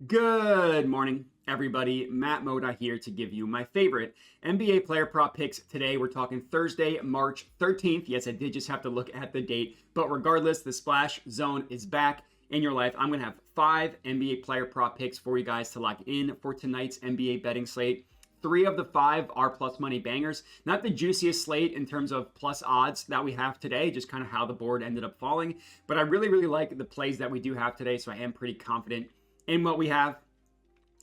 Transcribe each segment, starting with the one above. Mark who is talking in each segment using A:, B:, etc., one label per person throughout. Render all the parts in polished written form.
A: Good morning, everybody. Matt Moda here to give you my favorite NBA player prop picks. Today, we're talking Thursday, March 13th. Yes, I did just have to look at the date, but regardless, the splash zone is back in your life. I'm going to have 5 NBA player prop picks for you guys to lock in for tonight's NBA betting slate. 3 of the 5 are plus money bangers. Not the juiciest slate in terms of plus odds that we have today, just kind of how the board ended up falling. But I really like the plays that we do have today, so I am pretty confident in what we have.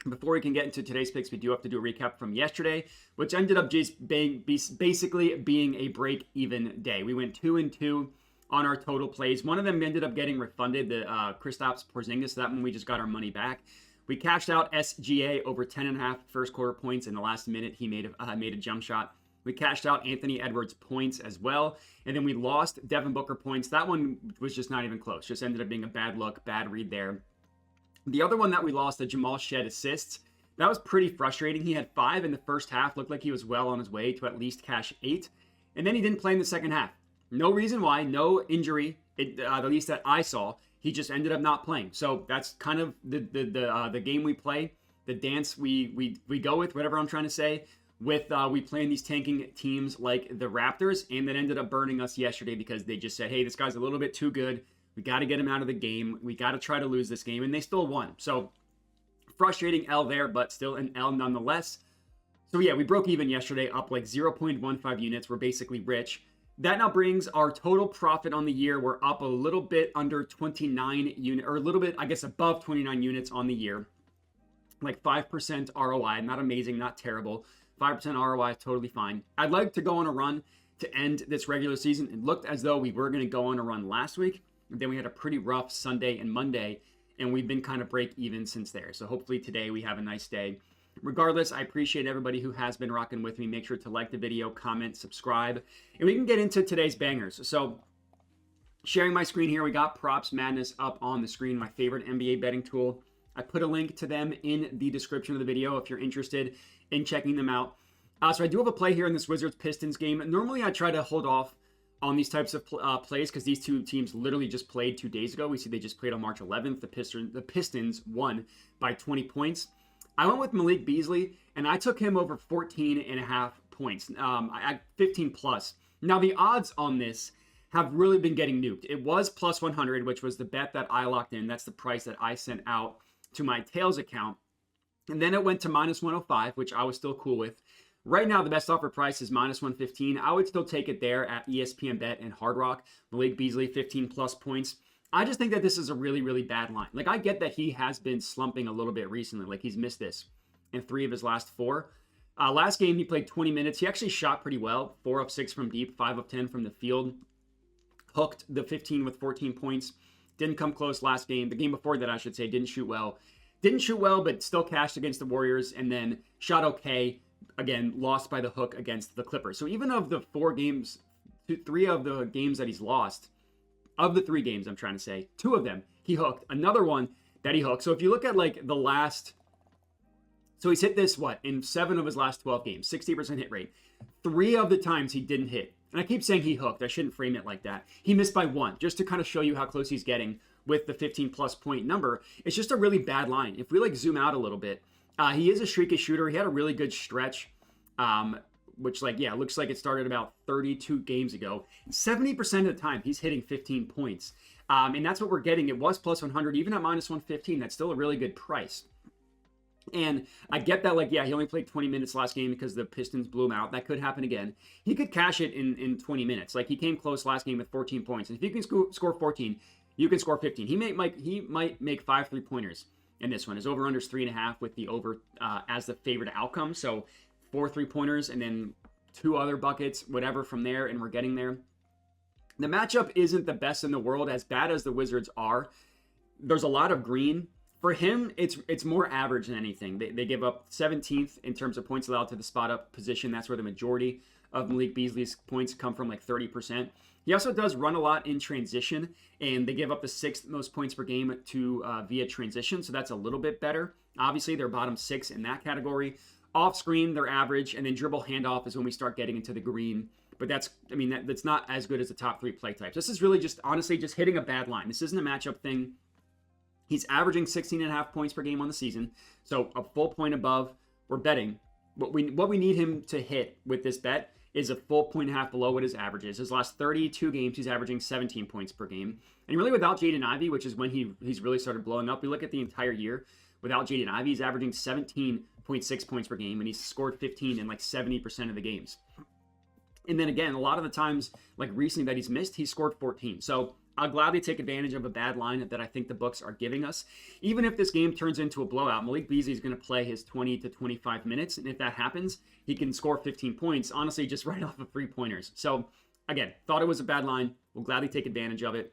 A: Before we can get into today's picks, we do have to do a recap from yesterday, which ended up just basically being a break-even day. We went 2-2 on our total plays. One of them ended up getting refunded, the Kristaps Porzingis. So that one we just got our money back. We cashed out SGA over 10.5 first quarter points. In the last minute, he made a jump shot. We cashed out Anthony Edwards points as well. And then we lost Devin Booker points. That one was just not even close. Just ended up being a bad look, bad read there. The other one that we lost, the Jamal Shed assists, that was pretty frustrating. He had 5 in the first half. Looked like he was well on his way to at least cash 8. And then he didn't play in the second half. No reason why, no injury, at least that I saw. He just ended up not playing. So that's kind of the game we play, the dance we go with, whatever I'm trying to say, with we playing these tanking teams like the Raptors, and that ended up burning us yesterday because they just said, hey, this guy's a little bit too good. We got to get him out of the game. We got to try to lose this game, and they still won. So frustrating L there, but still an L nonetheless. So yeah, we broke even yesterday, up like 0.15 units. We're basically rich. That now brings our total profit on the year. We're up a little bit under 29 units, or a little bit, I guess, above 29 units on the year. Like 5% ROI, not amazing, not terrible. 5% ROI, totally fine. I'd like to go on a run to end this regular season. It looked as though we were going to go on a run last week. Then we had a pretty rough Sunday and Monday, and we've been kind of break even since there. So hopefully today we have a nice day. Regardless, I appreciate everybody who has been rocking with me. Make sure to like the video, comment, subscribe, and we can get into today's bangers. So sharing my screen here, we got Props Madness up on the screen, my favorite NBA betting tool. I put a link to them in the description of the video if you're interested in checking them out. So I do have a play here in this Wizards-Pistons game. Normally I try to hold off on these types of plays because these two teams literally just played 2 days ago. We see they just played on March 11th. The Pistons won by 20 points. I went with Malik Beasley, and I took him over 14.5 points, 15 plus. Now, the odds on this have really been getting nuked. It was plus 100, which was the bet that I locked in. That's the price that I sent out to my Tails account. And then it went to minus 105, which I was still cool with. Right now, the best offer price is minus 115. I would still take it there at ESPN Bet and Hard Rock. Malik Beasley, 15 plus points. I just think that this is a really bad line. Like, I get that he has been slumping a little bit recently. Like, he's missed this in 3 of his last 4. Last game, he played 20 minutes. He actually shot pretty well. 4 of 6 from deep, 5 of 10 from the field. Hooked the 15 with 14 points. Didn't come close last game. The game before that, I should say, didn't shoot well. Didn't shoot well, but still cashed against the Warriors. And then shot okay. Again, lost by the hook against the Clippers. So even of the 4 games, 3 of the games that he's lost, of the 3 games, I'm trying to say, 2 of them he hooked. Another one that he hooked. So if you look at like the last, so he's hit this, in 7 of his last 12 games, 60% hit rate. 3 of the times he didn't hit. And I keep saying he hooked. I shouldn't frame it like that. He missed by 1, just to kind of show you how close he's getting with the 15 plus point number. It's just a really bad line. If we like zoom out a little bit, he is a streaky shooter. He had a really good stretch, which looks like it started about 32 games ago. 70% of the time, he's hitting 15 points. And that's what we're getting. It was plus 100, even at minus 115. That's still a really good price. And I get that, he only played 20 minutes last game because the Pistons blew him out. That could happen again. He could cash it in 20 minutes. Like, he came close last game with 14 points. And if you can score 14, you can score 15. He might make 5 3-pointers in this one. His over-under's 3.5 with the over as the favorite outcome. So 4 3-pointers and then 2 other buckets, whatever from there, and we're getting there. The matchup isn't the best in the world, as bad as the Wizards are. There's a lot of green. For him, it's more average than anything. They give up 17th in terms of points allowed to the spot-up position. That's where the majority of Malik Beasley's points come from, like 30%. He also does run a lot in transition, and they give up the 6th most points per game to via transition, so that's a little bit better. Obviously, they're bottom 6 in that category. Off screen, they're average, and then dribble handoff is when we start getting into the green. But that's not as good as the top 3 play types. This is really just, honestly, just hitting a bad line. This isn't a matchup thing. He's averaging 16.5 points per game on the season, so a full point above. We're betting. What we need him to hit with this bet is a full point and a half below what his average is. His last 32 games, he's averaging 17 points per game. And really without Jaden Ivey, which is when he's really started blowing up, we look at the entire year, without Jaden Ivey, he's averaging 17.6 points per game, and he's scored 15 in like 70% of the games. And then again, a lot of the times, like recently that he's missed, he's scored 14. So I'll gladly take advantage of a bad line that I think the books are giving us. Even if this game turns into a blowout, Malik Beasley is going to play his 20 to 25 minutes. And if that happens, he can score 15 points, honestly, just right off of 3-pointers. So again, thought it was a bad line. We'll gladly take advantage of it.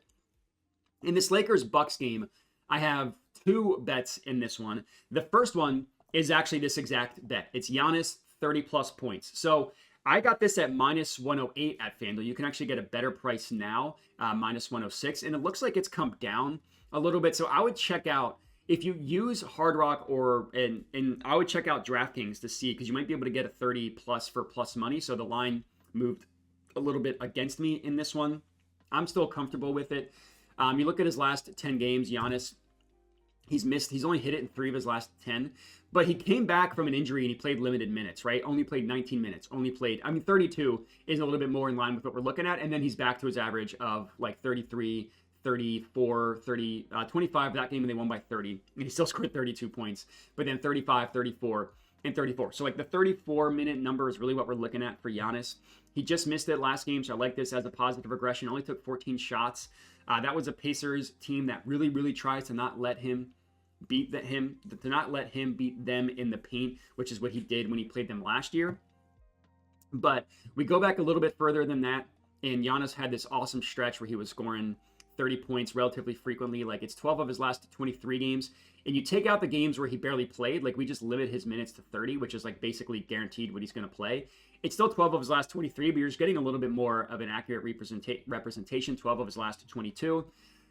A: In this Lakers-Bucks game, I have 2 bets in this one. The first one is actually this exact bet. It's Giannis 30-plus points. So I got this at minus 108 at FanDuel. You can actually get a better price now, minus 106. And it looks like it's come down a little bit. So I would check out, if you use Hard Rock and I would check out DraftKings to see, because you might be able to get a 30-plus for plus money. So the line moved a little bit against me in this one. I'm still comfortable with it. You look at his last 10 games, Giannis, he's only hit it in 3 of his last 10, but he came back from an injury and he played limited minutes, right? Only played 19 minutes, 32 is a little bit more in line with what we're looking at. And then he's back to his average of like 33, 34, 30, 25 that game, and they won by 30. And he still scored 32 points, but then 35, 34, and 34. So like the 34-minute number is really what we're looking at for Giannis. He just missed it last game, so I like this as a positive regression. Only took 14 shots. That was a Pacers team that really, really tries to not let him beat them in the paint, which is what he did when he played them last year. But we go back a little bit further than that, and Giannis had this awesome stretch where he was scoring 30 points relatively frequently. Like, it's 12 of his last 23 games. And you take out the games where he barely played, like we just limit his minutes to 30, which is like basically guaranteed what he's going to play. It's still 12 of his last 23, but you're just getting a little bit more of an accurate representation, 12 of his last 22.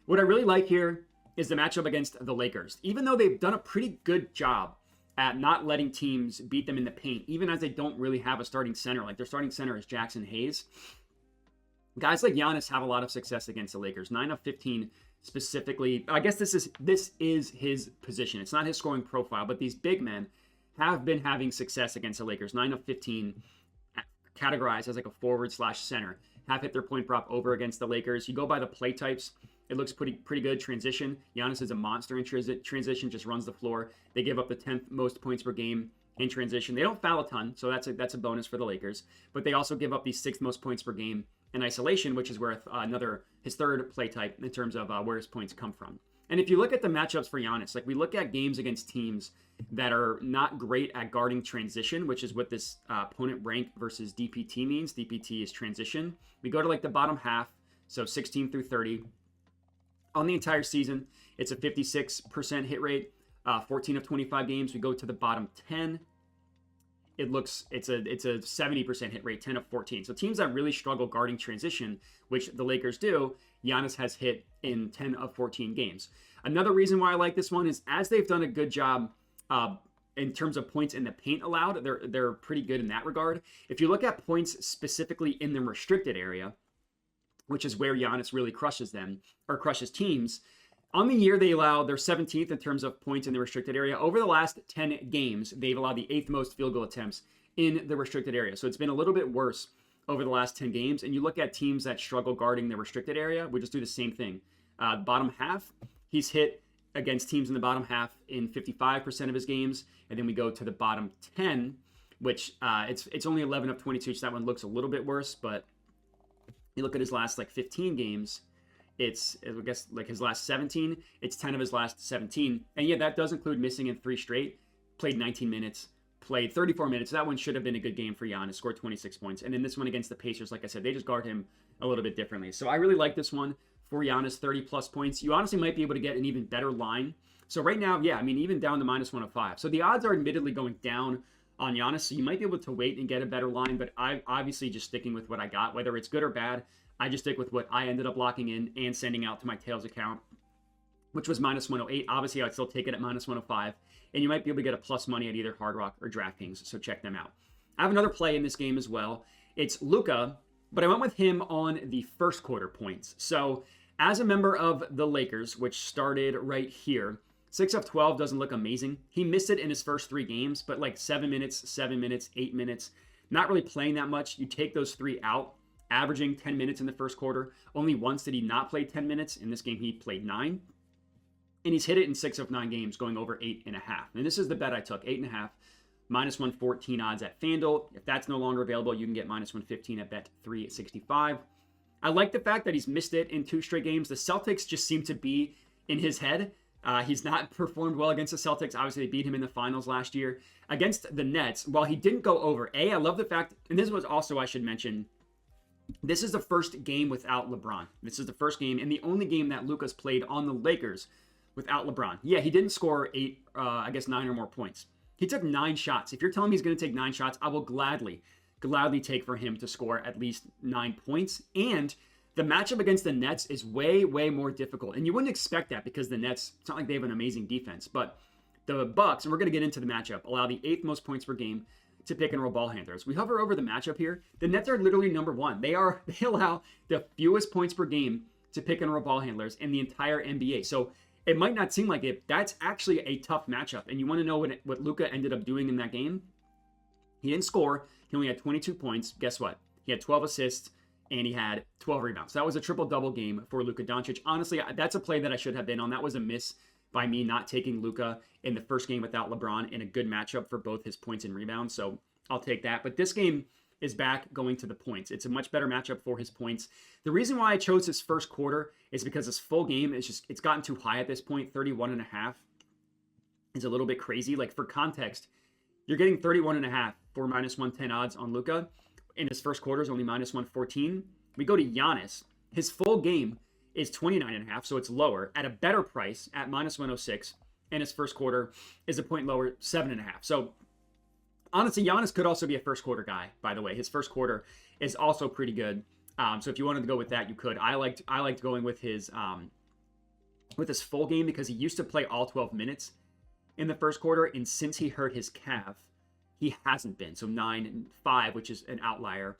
A: What I really like here is the matchup against the Lakers. Even though they've done a pretty good job at not letting teams beat them in the paint, even as they don't really have a starting center. Like, their starting center is Jackson Hayes. Guys like Giannis have a lot of success against the Lakers. 9 of 15 specifically. I guess this is his position. It's not his scoring profile, but these big men have been having success against the Lakers. 9 of 15 categorized as like a forward/center have hit their point prop over against the Lakers. You go by the play types, it looks pretty good. Transition, Giannis is a monster in transition, just runs the floor. They give up the 10th most points per game in transition. They don't foul a ton, so that's a bonus for the Lakers. But they also give up the 6th most points per game in isolation, which is where his third play type in terms of where his points come from. And if you look at the matchups for Giannis, like we look at games against teams that are not great at guarding transition, which is what this opponent rank versus DPT means. DPT is transition. We go to like the bottom half, so 16 through 30. On the entire season, it's a 56% hit rate. 14 of 25 games, we go to the bottom 10. It's a 70% hit rate, 10 of 14. So teams that really struggle guarding transition, which the Lakers do, Giannis has hit in 10 of 14 games. Another reason why I like this one is, as they've done a good job in terms of points in the paint allowed, they're pretty good in that regard. If you look at points specifically in the restricted area, which is where Giannis really crushes teams, on the year, they're 17th in terms of points in the restricted area. Over the last 10 games, they've allowed the 8th most field goal attempts in the restricted area. So it's been a little bit worse over the last 10 games. And you look at teams that struggle guarding the restricted area, we just do the same thing. Bottom half, he's hit against teams in the bottom half in 55% of his games. And then we go to the bottom 10, which it's only 11 of 22. So that one looks a little bit worse. But you look at his last 15 games, it's, I guess, like his last 17, it's 10 of his last 17. And yeah, that does include missing in 3 straight. Played 19 minutes, played 34 minutes. That one should have been a good game for Giannis, scored 26 points. And then this one against the Pacers, like I said, they just guard him a little bit differently. So I really like this one for Giannis, 30-plus points. You honestly might be able to get an even better line. So right now, yeah, I mean, even down to minus 105. So the odds are admittedly going down on Giannis, so you might be able to wait and get a better line. But I'm obviously just sticking with what I got, whether it's good or bad. I just stick with what I ended up locking in and sending out to my Tails account, which was minus 108. Obviously, I'd still take it at minus 105. And you might be able to get a plus money at either Hard Rock or DraftKings, so check them out. I have another play in this game as well. It's Luka, but I went with him on the first quarter points. So As a member of the Lakers, which started right here, 6 of 12 doesn't look amazing. He missed it in his first 3 games, but like 7 minutes, 7 minutes, 8 minutes, not really playing that much. You take those 3 out, averaging 10 minutes in the first quarter. Only once did he not play 10 minutes. In this game, he played 9. And he's hit it in 6 of 9 games, going over 8.5. And this is the bet I took, 8.5, minus 114 odds at FanDuel. If that's no longer available, you can get minus 115 at bet 365. I like the fact that he's missed it in 2 straight games. The Celtics just seem to be in his head. He's not performed well against the Celtics. Obviously, they beat him in the finals last year. Against the Nets, while he didn't go over, I love the fact, and this was also, I should mention, this is the first game without LeBron. This is the first game and the only game that Luka's played on the Lakers without LeBron. Yeah, he didn't score 9 or more points. He took 9 shots. If you're telling me he's going to take 9 shots, I will gladly take for him to score at least 9 points. And the matchup against the Nets is way, way more difficult. And you wouldn't expect that because the Nets, it's not like they have an amazing defense. But the Bucks, and we're going to get into the matchup, allow the 8th most points per game to pick and roll ball handlers. We hover over the matchup here. The Nets are literally number 1. They allow the fewest points per game to pick and roll ball handlers in the entire NBA. So it might not seem like it. That's actually a tough matchup. And you want to know what Luka ended up doing in that game? He didn't score. He only had 22 points. Guess what? He had 12 assists and he had 12 rebounds. That was a triple-double game for Luka Doncic. Honestly, that's a play that I should have been on. That was a miss by me not taking Luka in the first game without LeBron in a good matchup for both his points and rebounds. So I'll take that. But this game is back going to the points. It's a much better matchup for his points. The reason why I chose his first quarter is because his full game is it's gotten too high at this point. 31.5 is a little bit crazy. Like, for context, you're getting 31.5 for minus 110 odds on Luka. In his first quarter is only minus 114. We go to Giannis. His full game is 29.5, so it's lower at a better price at minus 106. And his first quarter is a point lower, 7.5. So honestly, Giannis could also be a first quarter guy, by the way. His first quarter is also pretty good. So if you wanted to go with that, you could. I liked going with his full game because he used to play all 12 minutes in the first quarter, and since he hurt his calf, he hasn't been. So 9 and 5, which is an outlier,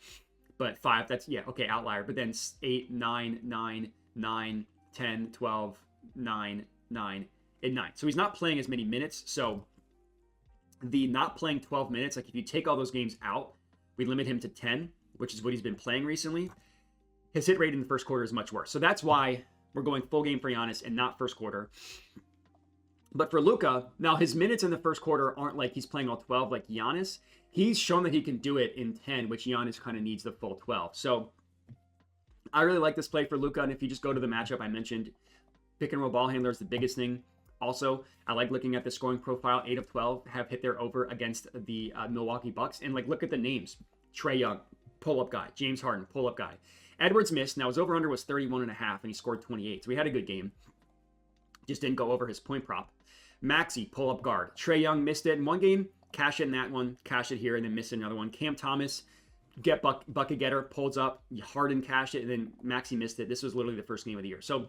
A: but 5, that's, yeah, okay, outlier. But then 8, 9, 9, 9, 10, 12, 9, 9, and 9. So he's not playing as many minutes. So the not playing 12 minutes, like if you take all those games out, we limit him to 10, which is what he's been playing recently. His hit rate in the first quarter is much worse. So that's why we're going full game for Giannis and not first quarter. But for Luka, now his minutes in the first quarter aren't like he's playing all 12 like Giannis. He's shown that he can do it in 10, which Giannis kind of needs the full 12. So I really like this play for Luka. And if you just go to the matchup I mentioned, pick and roll ball handler is the biggest thing. Also, I like looking at the scoring profile. 8 of 12 have hit their over against the Milwaukee Bucks. And like, look at the names. Trae Young, pull-up guy. James Harden, pull-up guy. Edwards missed. Now his over-under was 31.5 and he scored 28. So he had a good game. Just didn't go over his point prop. Maxey, pull-up guard. Trae Young missed it in one game. Cash it in that one. Cash it here and then miss another one. Cam Thomas, bucket getter, pulls up. Harden cashed it and then Maxey missed it. This was literally the first game of the year. So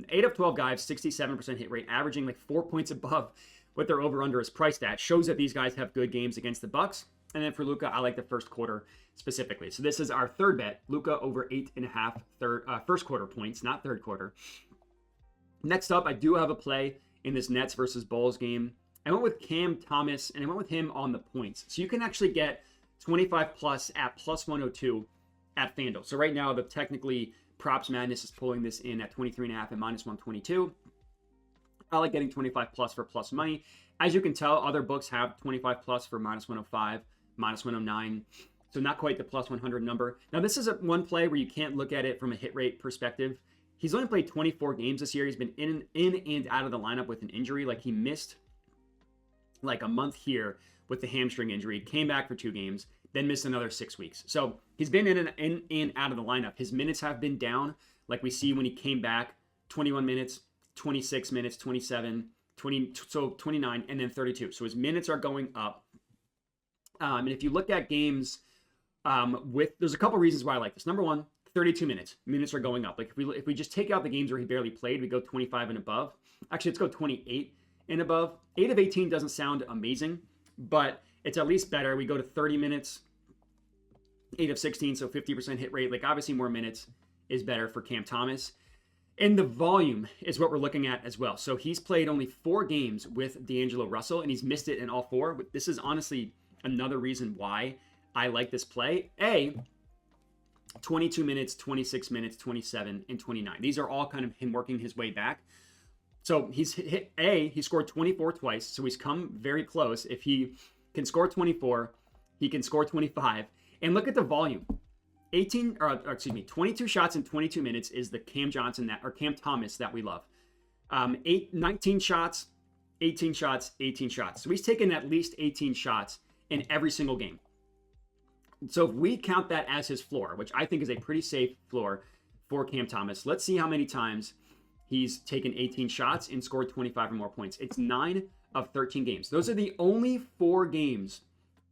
A: 8 of 12 guys, 67% hit rate, averaging like 4 points above what their over-under is priced at. Shows that these guys have good games against the Bucks. And then for Luka, I like the first quarter specifically. So this is our third bet. Luka over 8.5 first quarter points, not third quarter. Next up, I do have a play in this Nets versus Bulls game. I went with Cam Thomas, and I went with him on the points. So you can actually get 25 plus at plus 102 at FanDuel. So right now, the technically Props Madness is pulling this in at 23.5 and minus 122. I like getting 25 plus for plus money. As you can tell, other books have 25 plus for minus 105, minus 109. So not quite the plus 100 number. Now, this is one play where you can't look at it from a hit rate perspective. He's only played 24 games this year. He's been in and out of the lineup with an injury. Like, he missed like a month here with the hamstring injury, came back for 2 games, then missed another 6 weeks. So he's been in and out of the lineup. His minutes have been down, like we see when he came back, 21 minutes, 26 minutes, 27, 20, so 29, and then 32. So his minutes are going up. And if you look at games there's a couple reasons why I like this. Number one, 32 minutes. Minutes are going up. Like if we just take out the games where he barely played, we go 25 and above. Actually, let's go 28 and above. 8 of 18 doesn't sound amazing, but it's at least better. We go to 30 minutes, 8 of 16, so 50% hit rate. Like, obviously more minutes is better for Cam Thomas. And the volume is what we're looking at as well. So he's played only 4 games with D'Angelo Russell, and he's missed it in all 4. But this is honestly another reason why I like this play. 22 minutes, 26 minutes, 27, and 29. These are all kind of him working his way back. So he's he scored 24 twice, so he's come very close. If he can score 24, he can score 25. And look at the volume. 22 shots in 22 minutes is the Cam Thomas that we love. 19 shots, 18 shots, 18 shots. So he's taken at least 18 shots in every single game. So if we count that as his floor, which I think is a pretty safe floor for Cam Thomas, let's see how many times he's taken 18 shots and scored 25 or more points. It's 9 of 13 games. Those are the only 4 games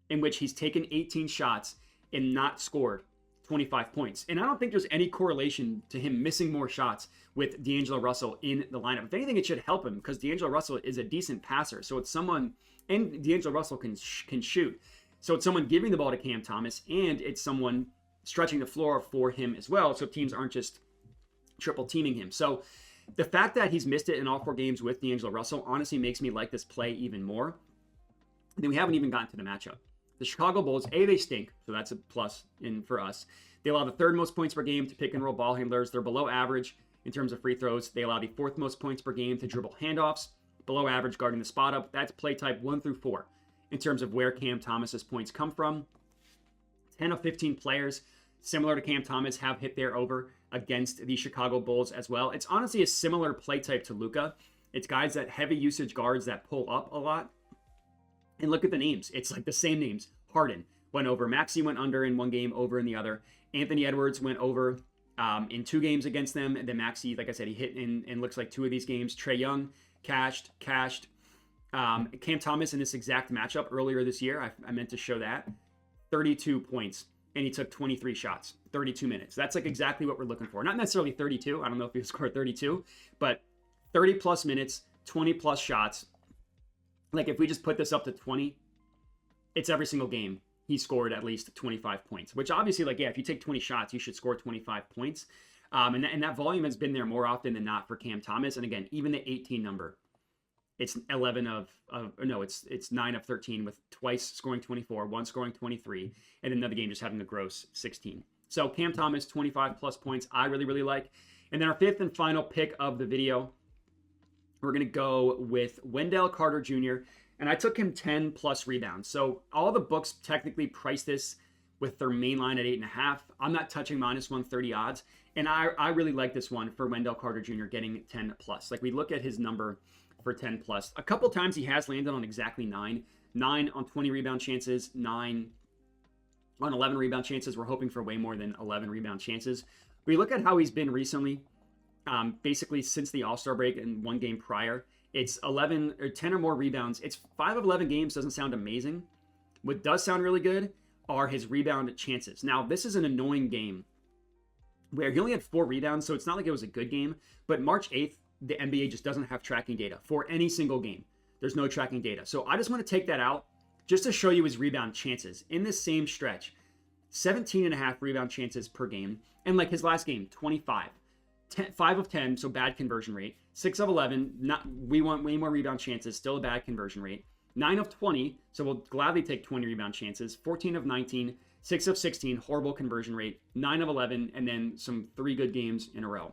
A: in which he's taken 18 shots and not scored 25 points. And I don't think there's any correlation to him missing more shots with D'Angelo Russell in the lineup. If anything, it should help him because D'Angelo Russell is a decent passer. So it's someone, and D'Angelo Russell can shoot. So it's someone giving the ball to Cam Thomas, and it's someone stretching the floor for him as well. So teams aren't just triple teaming him. So the fact that he's missed it in all 4 games with D'Angelo Russell honestly makes me like this play even more. And then we haven't even gotten to the matchup. The Chicago Bulls, they stink, so that's a plus in for us. They allow the 3rd most points per game to pick and roll ball handlers. They're below average in terms of free throws. They allow the 4th most points per game to dribble handoffs, below average guarding the spot up. That's play type 1 through 4 in terms of where Cam Thomas's points come from. 10 of 15 players, similar to Cam Thomas, have hit their over against the Chicago Bulls as well. It's honestly a similar play type to Luka. It's guys that heavy usage guards that pull up a lot. And look at the names. It's like the same names. Harden went over. Maxey went under in one game, over in the other. Anthony Edwards went over in 2 games against them. And then Maxey, like I said, he hit in looks like 2 of these games. Trae Young cashed. Cam Thomas in this exact matchup earlier this year, I meant to show that. 32 points. And he took 23 shots, 32 minutes. That's like exactly what we're looking for. Not necessarily 32. I don't know if he scored 32. But 30 plus minutes, 20 plus shots. Like if we just put this up to 20, it's every single game he scored at least 25 points, which obviously, like, yeah, if you take 20 shots, you should score 25 points. And that volume has been there more often than not for Cam Thomas. And again, even the 18 number, it's 9 of 13 with twice scoring 24, one scoring 23, and another game just having a gross 16. So Cam Thomas, 25 plus points, I really, really like. And then our 5th and final pick of the video, we're going to go with Wendell Carter Jr., and I took him 10 plus rebounds. So all the books technically price this with their main line at 8.5. I'm not touching minus 130 odds, and I really like this one for Wendell Carter Jr. getting 10 plus. Like we look at his number for 10 plus. A couple times he has landed on exactly 9. 9 on 20 rebound chances, 9 on 11 rebound chances. We're hoping for way more than 11 rebound chances. We look at how he's been recently. Basically since the All-Star break and one game prior, it's 11 or 10 or more rebounds. It's 5 of 11 games. Doesn't sound amazing. What does sound really good are his rebound chances. Now, this is an annoying game where he only had 4 rebounds, so it's not like it was a good game. But March 8th, the NBA just doesn't have tracking data for any single game. There's no tracking data. So I just want to take that out just to show you his rebound chances. In this same stretch, 17.5 rebound chances per game. And like his last game, 25. 5 of 10, so bad conversion rate. 6 of 11, we want way more rebound chances, still a bad conversion rate. 9 of 20, so we'll gladly take 20 rebound chances. 14 of 19, 6 of 16, horrible conversion rate. 9 of 11, and then some 3 good games in a row.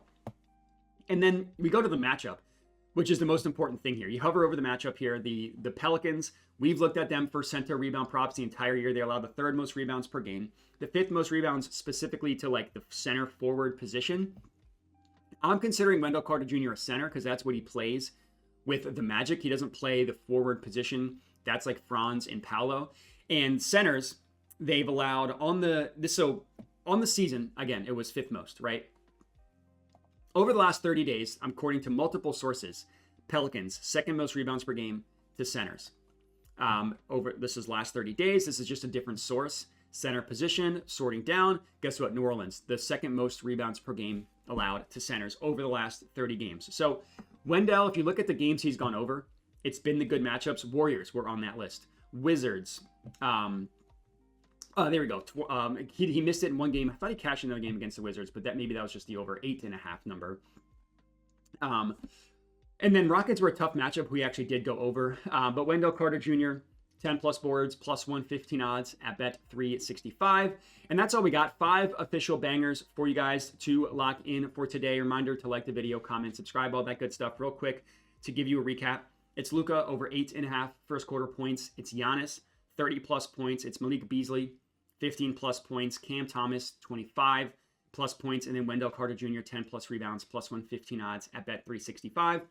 A: And then we go to the matchup, which is the most important thing here. You hover over the matchup here. The Pelicans, we've looked at them for center rebound props the entire year. They allow the 3rd most rebounds per game. The 5th most rebounds specifically to like the center forward position. I'm considering Wendell Carter Jr. a center because that's what he plays with the Magic. He doesn't play the forward position. That's like Franz and Paolo. And centers, they've allowed on the season, again, it was 5th most, right? Over the last 30 days, according to multiple sources, Pelicans, 2nd most rebounds per game to centers. This is last 30 days. This is just a different source. Center position, sorting down. Guess what? New Orleans, the 2nd most rebounds per game allowed to centers over the last 30 games. So Wendell, if you look at the games he's gone over, it's been the good matchups. Warriors were on that list. Wizards. There we go. He missed it in one game. I thought he cashed another game against the Wizards, but maybe that was just the over 8.5 number. Um, and then Rockets were a tough matchup. We actually did go over. But Wendell Carter Jr., 10 plus boards, plus 115 odds at bet 365. And that's all we got. 5 official bangers for you guys to lock in for today. Reminder to like the video, comment, subscribe, all that good stuff. Real quick to give you a recap. It's Luka over 8.5 first quarter points. It's Giannis, 30 plus points. It's Malik Beasley, 15 plus points. Cam Thomas, 25 plus points. And then Wendell Carter Jr., 10 plus rebounds, plus 115 odds at bet 365.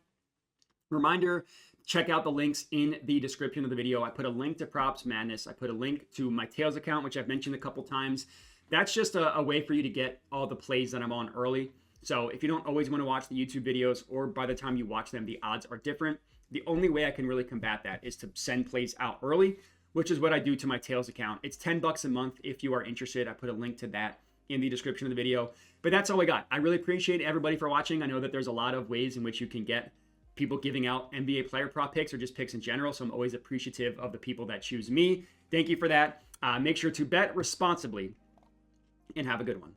A: Reminder, check out the links in the description of the video. I put a link to Props Madness. I put a link to my Tails account, which I've mentioned a couple times. That's just a way for you to get all the plays that I'm on early. So if you don't always want to watch the YouTube videos, or by the time you watch them, the odds are different. The only way I can really combat that is to send plays out early, which is what I do to my Tails account. It's $10 a month if you are interested. I put a link to that in the description of the video. But that's all I got. I really appreciate everybody for watching. I know that there's a lot of ways in which you can get people giving out NBA player prop picks or just picks in general. So I'm always appreciative of the people that choose me. Thank you for that. Make sure to bet responsibly and have a good one.